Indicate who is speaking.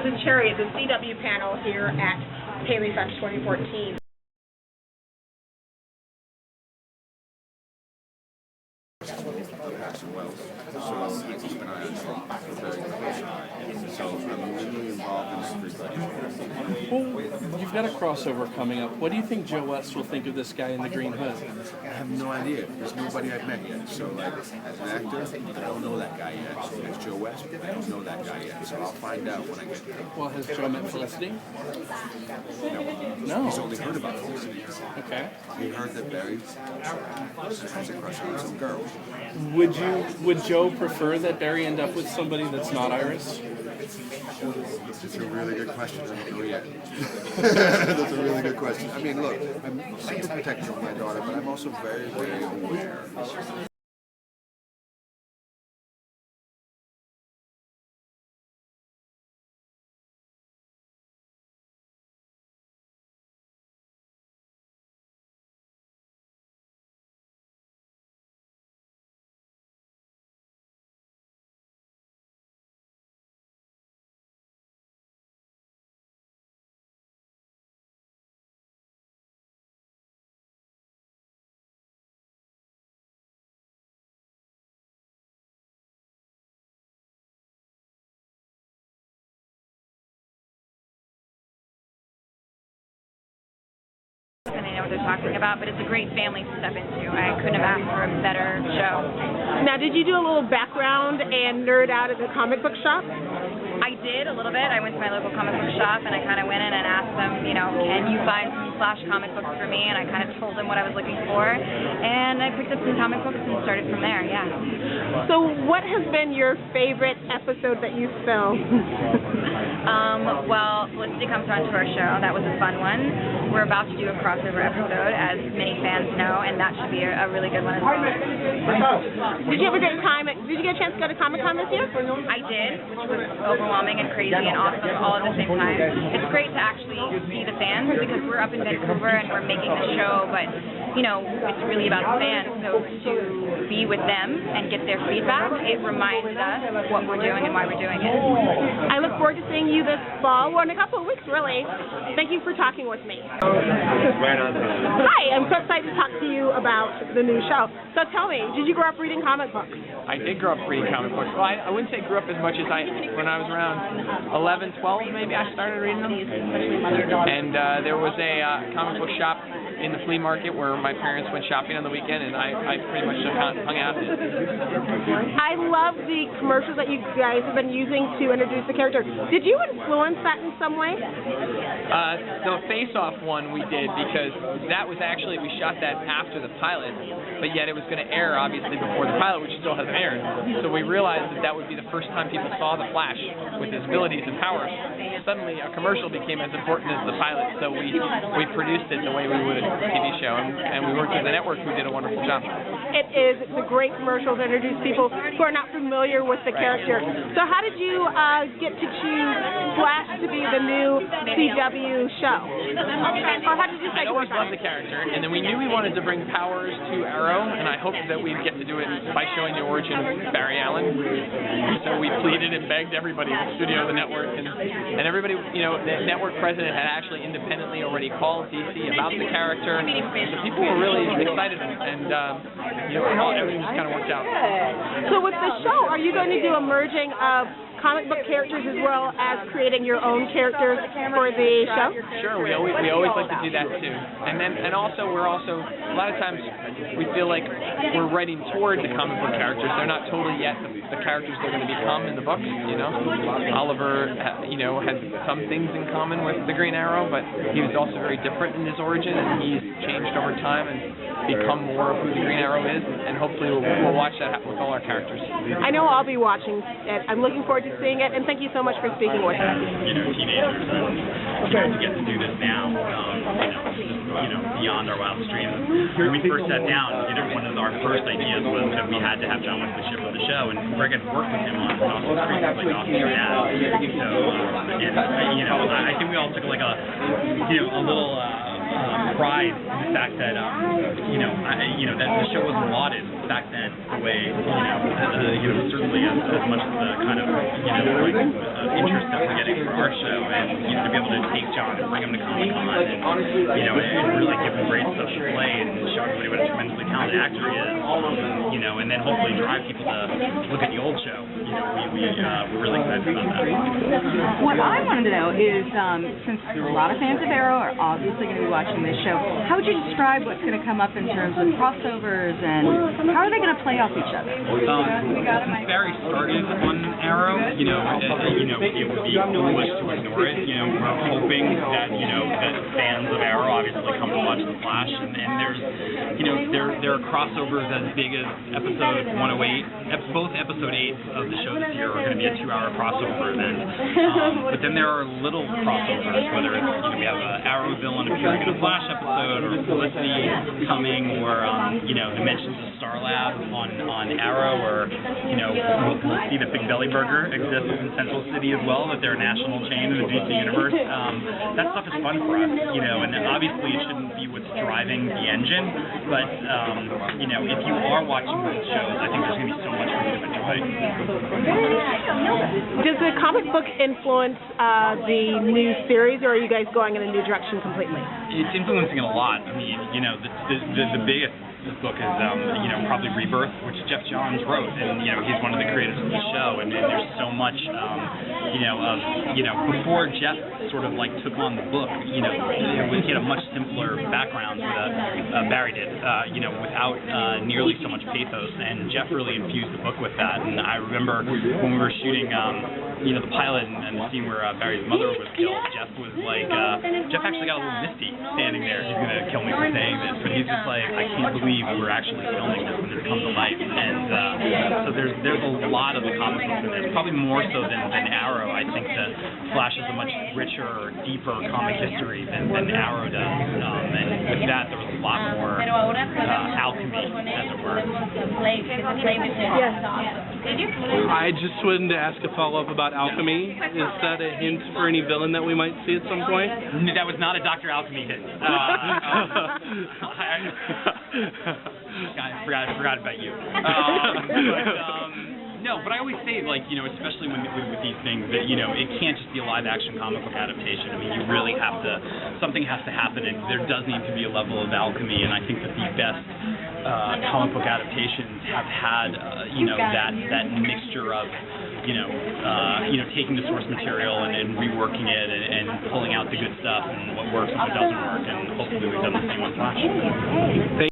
Speaker 1: this is Cherry at the CW panel here at Paleyfest 2014.
Speaker 2: Wells, so I keep an eye on Trump very closely. So I'm really involved in this group.
Speaker 3: Well, you've got a crossover coming up. What do you think Joe West will think of this guy in the green hood?
Speaker 2: I have no idea. There's nobody I've met yet. So, like, as an actor, I don't know that guy yet. So, as Joe West, I don't know that guy yet. So I'll find out when I get there.
Speaker 3: Well, has Joe met Felicity?
Speaker 2: No. He's only heard about Felicity.
Speaker 3: Okay.
Speaker 2: He heard that Barry has a crush on some girl.
Speaker 3: Would Joe prefer that Barry end up with somebody that's not Iris?
Speaker 2: That's a really good question. I don't know yet. That's a really good question. I mean, look, I'm super protective of my daughter, but I'm also very, very aware.
Speaker 4: And they know what they're talking about, but it's a great family to step into. I couldn't have asked for a better show.
Speaker 1: Now, did you do a little background and nerd out at the comic book shop?
Speaker 4: I did a little bit. I went to my local comic book shop and I kind of went in and asked them, you know, can you find some Flash comic books for me? And I kind of told them what I was looking for. And I picked up some comic books and started from there, yeah.
Speaker 1: So what has been your favorite episode that you've filmed?
Speaker 4: Well, Felicity comes on to our show. That was a fun one. We're about to do a crossover episode, as many fans know, and that should be a really good one as well.
Speaker 1: Did you have a good time? Did you get a chance to go to Comic-Con this year?
Speaker 4: I did, which was overwhelming and crazy and awesome all at the same time. It's great to actually see the fans because we're up in Vancouver and we're making the show, but you know, it's really about the fans. So to be with them and get their feedback, it reminds us what we're doing and why we're doing it.
Speaker 1: I look forward to seeing you this fall, or in a couple of weeks, really. Thank you for talking with me.
Speaker 5: Right on.
Speaker 1: Hi, I'm so excited to talk to you about the new show. So tell me, did you grow up reading comic books?
Speaker 5: I did grow up reading comic books. Well, I wouldn't say grew up as much as when I was around 11, 12, maybe I started reading them. And there was a comic book shop in the flea market where my parents went shopping on the weekend, and I pretty much just hung out.
Speaker 1: I love the commercials that you guys have been using to introduce the character. Did you influence that in some way?
Speaker 5: The face-off one we did because that was actually, we shot that after the pilot, but yet it was going to air obviously before the pilot, which still hasn't aired. So we realized that that would be the first time people saw the Flash with his abilities and powers. Suddenly a commercial became as important as the pilot, so we produced it the way we would a TV show, and we worked with the network who did a wonderful job.
Speaker 1: It's a great commercial to introduce people who are not familiar with the character. So how did you get to choose Flash to be the new CW show? Or how did you say?
Speaker 5: I always loved the character, and then we knew we wanted to bring powers to Arrow, and I hoped that we'd get to do it by showing the origin of Barry Allen. So we pleaded and begged everybody in the studio, the network, and everybody, you know, the network president had actually independently already called DC about the character, so people were really excited, and you know, everything just kind of worked out.
Speaker 1: So with the show, are you going to do a merging of comic book characters as well as creating your own characters for the show?
Speaker 5: Sure, we always like to do that too. And also we're also a lot of times we feel like we're writing toward the comic book characters. They're not totally yet the characters they're going to become in the books. You know, Oliver, you know, has some things in common with the Green Arrow, but he was also very different in his origin, and he's changed over time and become more of who the Green Arrow is. And hopefully we'll watch that happen with all our characters.
Speaker 1: I know I'll be watching it. I'm looking forward to seeing it, and thank you so much for speaking with us.
Speaker 6: You know, teenagers to get to do this now, you know, beyond our wildest dreams. When we first sat down, you know, one of our first ideas was that we had to have John Wesley Shipp for the show, and Greg had worked with him on Dawson's Creek, like Dawson's dad. So, and, you know, I think we all took like a little pride in the fact that, that the show wasn't lauded back then the way, certainly as much as the kind of, interest that we're getting from our show, and to be able to take John and bring him to Comic-Con and and really give him great stuff to play and show everybody what a tremendously talented actor he is, and then hopefully drive people to look at the old show. We're really excited about that.
Speaker 7: What I wanted to know is, since a lot of fans of Arrow are obviously going to be watching this show, how would you describe what's going to come up in terms of crossovers, and how are they going to play off each other?
Speaker 6: Since Barry started on Arrow, it would be foolish to ignore it. We're hoping that that fans of Arrow obviously come to watch The Flash, and there's there are crossovers as big as episode 108. Both episode 8s of the show this year are going to be a 2-hour crossover event. But then there are little crossovers, whether it's we have an Arrow villain appearing in a Flash episode, or Felicity coming, or the mentions of Star Lab on Arrow, or we'll see that Big Belly Burger exists in Central City as well, that they're a national chain in the DC universe. That stuff is fun for us, and obviously it shouldn't be what's driving the engine, but if you are watching those shows, I think there's going to be so much for you to enjoy.
Speaker 1: Does the comic book influence the new series, or are you guys going in a new direction completely?
Speaker 6: It's influencing it a lot. I mean, the biggest book is, probably Rebirth, which Jeff Johns wrote, and he's one of the creators of the show, and there's so much, before Jeff sort of like took on the book, he had a much simpler background with Barry did, without nearly so much pathos, and Jeff really infused the book with that. And I remember when we were shooting, the pilot and the scene where Barry's mother was killed, Jeff was like, Jeff actually got a little misty standing there. He's gonna kill me for saying this, but he's just like, I can't believe we're actually filming this when this comes to life. And so there's a lot of the comic books in there, probably more so than Arrow. I think that Flash has a much richer, deeper comic history than Arrow does, and with that there was a lot more alchemy, as it were.
Speaker 3: I just wanted to ask a follow-up about alchemy. Is that a hint for any villain that we might see at some point?
Speaker 6: That was not a Dr. Alchemy hint. I forgot about you. No, but I always say, especially with these things, that, it can't just be a live-action comic book adaptation. I mean, you really have to, something has to happen, and there does need to be a level of alchemy, and I think that the best comic book adaptations have had, that mixture of, taking the source material and reworking it and pulling out the good stuff and what works and what doesn't work, and hopefully we've done the same with Flash.